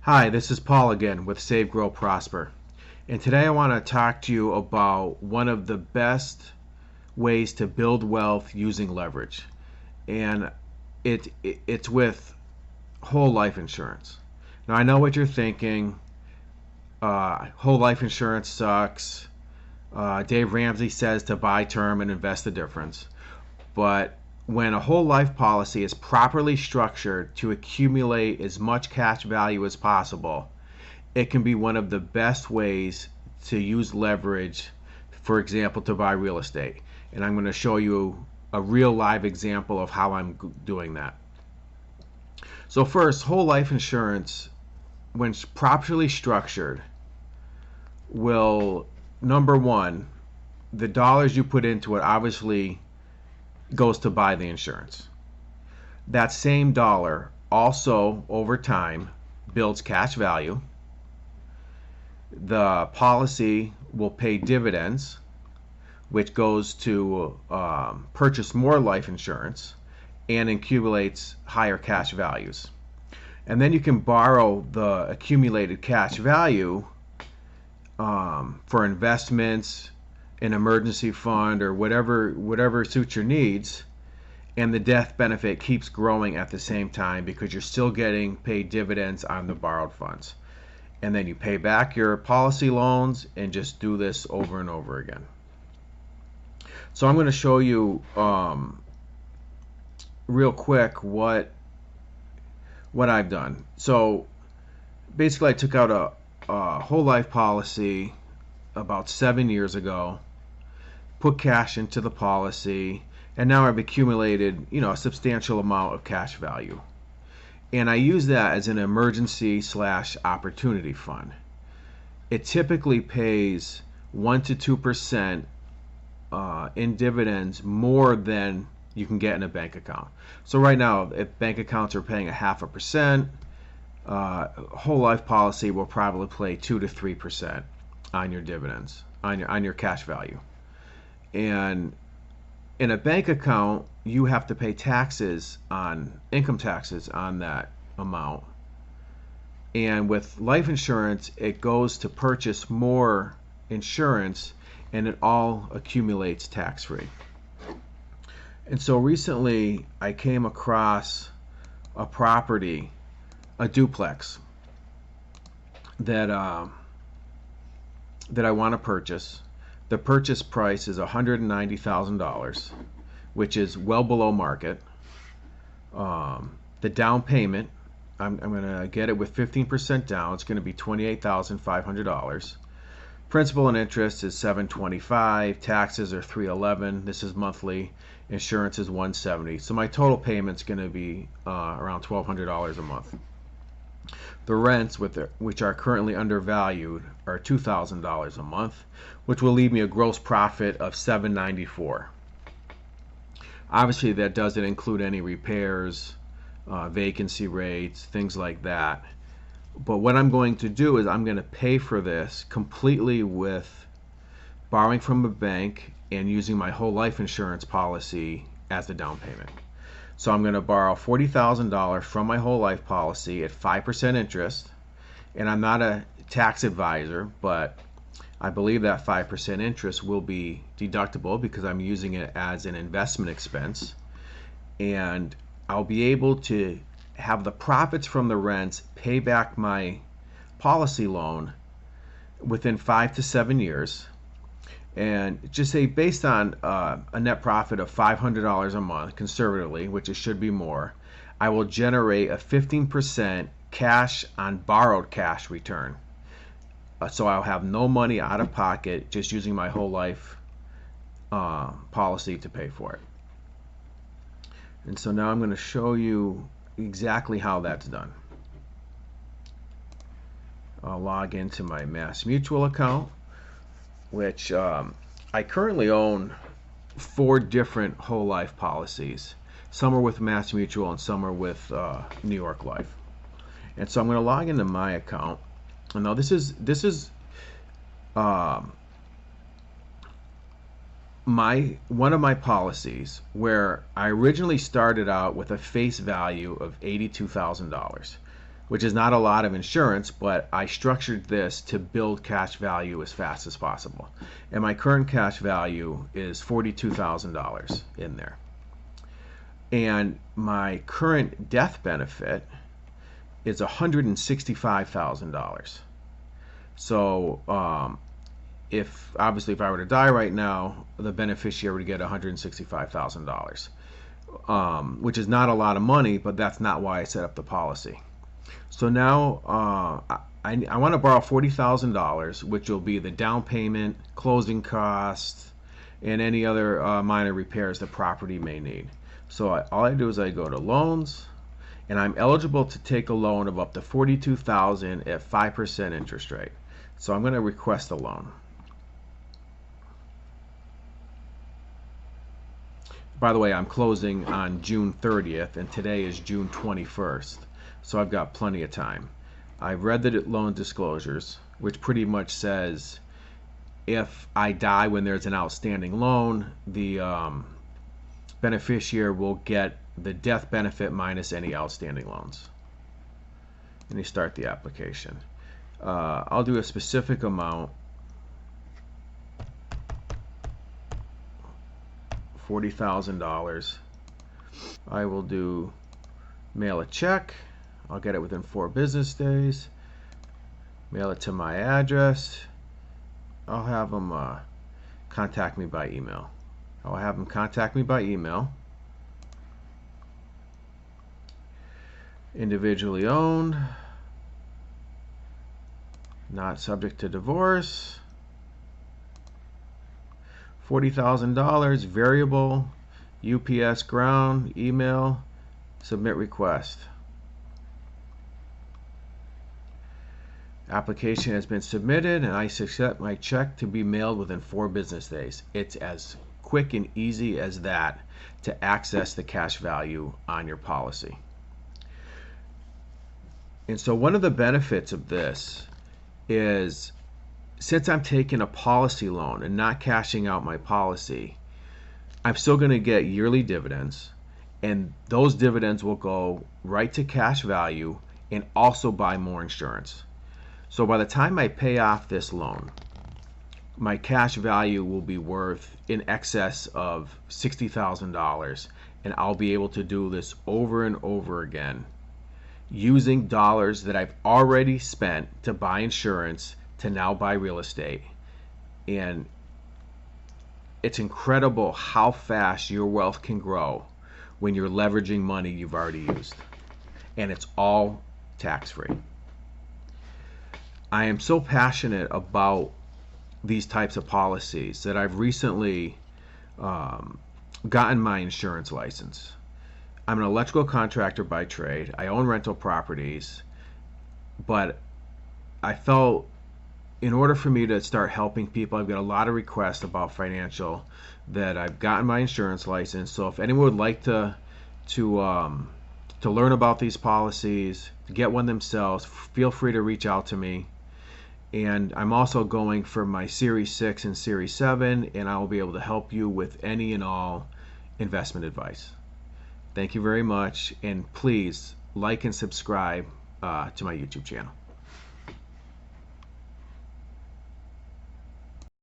Hi, this is Paul again with Save, Grow, Prosper. And today I want to talk to you about one of the best ways to build wealth using leverage. And it's with whole life insurance. Now, I know what you're thinking. Whole life insurance sucks. Dave Ramsey says to buy term and invest the difference. But when a whole life policy is properly structured to accumulate as much cash value as possible, it can be one of the best ways to use leverage, for example, to buy real estate. And I'm going to show you a real live example of how I'm doing that. So first, whole life insurance, when properly structured, will, number one, the dollars you put into it obviously goes to buy the insurance. That same dollar also, over time, builds cash value. The policy will pay dividends, which goes to purchase more life insurance and accumulates higher cash values. And then you can borrow the accumulated cash value for investments, an emergency fund, or whatever suits your needs, and the death benefit keeps growing at the same time because you're still getting paid dividends on the borrowed funds. And then you pay back your policy loans and just do this over and over again. So I'm going to show you real quick what I've done. So basically I took out a whole life policy about 7 years ago, put cash into the policy, and now I've accumulated, a substantial amount of cash value. And I use that as an emergency / opportunity fund. It typically pays 1 to 2% in dividends more than you can get in a bank account. So right now, if bank accounts are paying 0.5%, whole life policy will probably pay 2 to 3% on your dividends, on your cash value. And in a bank account, you have to pay income taxes on that amount. And with life insurance, it goes to purchase more insurance, and it all accumulates tax-free. And so recently, I came across a property, a duplex, that I want to purchase. The purchase price is $190,000, which is well below market. The down payment, I'm going to get it with 15% down. It's going to be $28,500. Principal and interest is $725. Taxes are $311. This is monthly. Insurance is $170. So my total payment's going to be around $1,200 a month. The rents, which are currently undervalued, are $2,000 a month, which will leave me a gross profit of $794. Obviously, that doesn't include any repairs, vacancy rates, things like that. But what I'm going to do is I'm going to pay for this completely with borrowing from a bank and using my whole life insurance policy as the down payment. So I'm going to borrow $40,000 from my whole life policy at 5% interest. And I'm not a tax advisor, but I believe that 5% interest will be deductible because I'm using it as an investment expense. And I'll be able to have the profits from the rents pay back my policy loan within 5 to 7 years. And just say based on a net profit of $500 a month, conservatively, which it should be more, I will generate a 15% cash on borrowed cash return. So I'll have no money out of pocket, just using my whole life policy to pay for it. And so now I'm going to show you exactly how that's done. I'll log into my MassMutual account, which I currently own 4 different whole life policies. Some are with MassMutual and some are with New York Life. And so I'm going to log into my account. And now this is one of my policies where I originally started out with a face value of $82,000. which is not a lot of insurance, but I structured this to build cash value as fast as possible. And my current cash value is $42,000 in there. And my current death benefit is $165,000. So if I were to die right now, the beneficiary would get $165,000, which is not a lot of money, but that's not why I set up the policy. So now I want to borrow $40,000, which will be the down payment, closing costs, and any other minor repairs the property may need. So all I do is I go to loans, and I'm eligible to take a loan of up to $42,000 at 5% interest rate. So I'm going to request a loan. By the way, I'm closing on June 30th, and today is June 21st. So I've got plenty of time. I've read the loan disclosures, which pretty much says if I die when there's an outstanding loan, the beneficiary will get the death benefit minus any outstanding loans. And you start the application. I'll do a specific amount, $40,000. I will do mail a check. I'll get it within 4 business days. Mail it to my address. I'll have them contact me by email. I'll have them contact me by email. Individually owned. Not subject to divorce. $40,000 variable. UPS ground. Email. Submit request. Application has been submitted, and I accept my check to be mailed within 4 business days. It's as quick and easy as that to access the cash value on your policy. And so one of the benefits of this is, since I'm taking a policy loan and not cashing out my policy, I'm still going to get yearly dividends, and those dividends will go right to cash value and also buy more insurance. So by the time I pay off this loan, my cash value will be worth in excess of $60,000, and I'll be able to do this over and over again using dollars that I've already spent to buy insurance to now buy real estate. And it's incredible how fast your wealth can grow when you're leveraging money you've already used. And it's all tax-free. I am so passionate about these types of policies that I've recently gotten my insurance license. I'm an electrical contractor by trade. I own rental properties, but I felt in order for me to start helping people, I've got a lot of requests about financial, that I've gotten my insurance license. So if anyone would like to learn about these policies, to get one themselves, feel free to reach out to me. And I'm also going for my Series 6 and Series 7, and I will be able to help you with any and all investment advice. Thank you very much, and please like and subscribe to my YouTube channel.